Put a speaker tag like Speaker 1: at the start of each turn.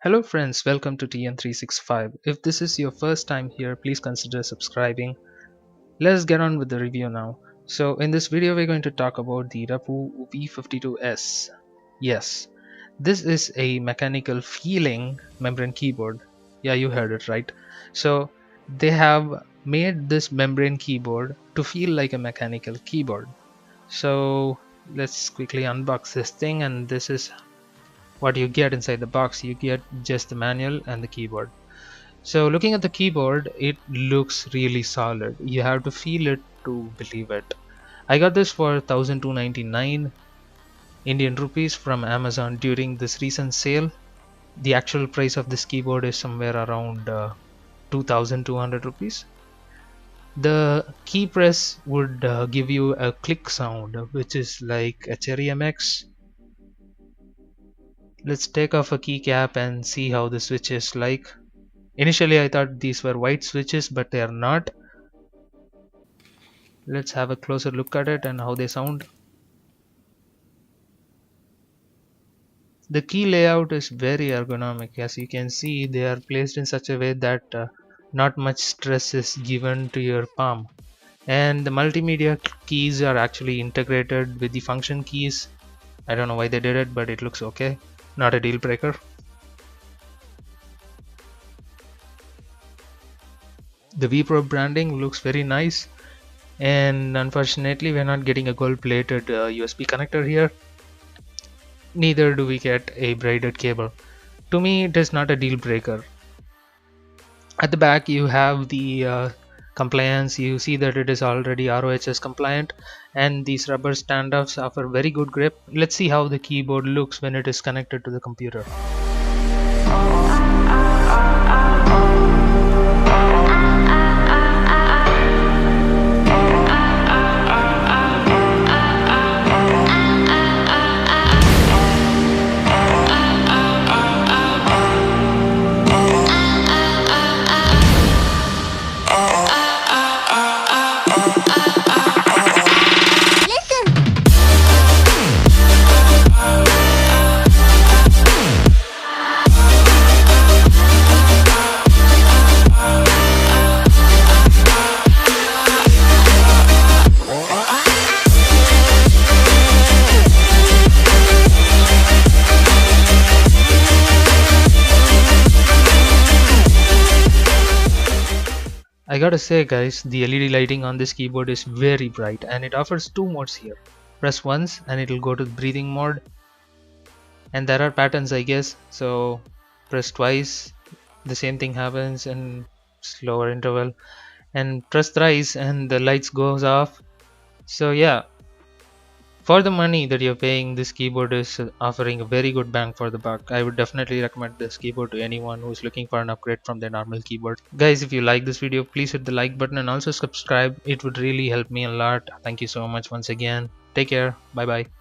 Speaker 1: Hello friends, welcome to TN365. If this is your first time here, please consider subscribing. Let's get on with the review now. So in this video we're going to talk about the Rapoo V52S. Yes, this is a mechanical feeling membrane keyboard. Yeah, you heard it right. So they have made this membrane keyboard to feel like a mechanical keyboard. So let's quickly unbox this thing, and this is what you get inside the box. You get just the manual and the keyboard. So looking at the keyboard, it looks really solid. You have to feel it to believe it. I got this for 1299 Indian rupees from Amazon during this recent sale. The actual price of this keyboard is somewhere around 2200 rupees. The key press would give you a click sound, which is like a Cherry MX. Let's take off a keycap and see how the switch is like. Initially I thought these were white switches, but they are not. Let's have a closer look at it and how they sound. The key layout is very ergonomic. As you can see, they are placed in such a way that not much stress is given to your palm. And the multimedia keys are actually integrated with the function keys. I don't know why they did it, but it looks okay. Not a deal breaker. The Vpro branding looks very nice, and unfortunately we're not getting a gold plated USB connector here. Neither do we get a braided cable. To me it is not a deal breaker. At the back you have the compliance. You see that it is already ROHS compliant, and these rubber standoffs offer very good grip. Let's see how the keyboard looks when it is connected to the computer. I gotta say guys, the LED lighting on this keyboard is very bright, and it offers two modes here. Press once and it will go to the breathing mode, and there are patterns I guess. So press twice, the same thing happens in slower interval, and press thrice and the lights goes off. So yeah, for the money that you're paying, this keyboard is offering a very good bang for the buck. I would definitely recommend this keyboard to anyone who's looking for an upgrade from their normal keyboard. Guys, if you like this video, please hit the like button and also subscribe. It would really help me a lot. Thank you so much once again. Take care. Bye bye.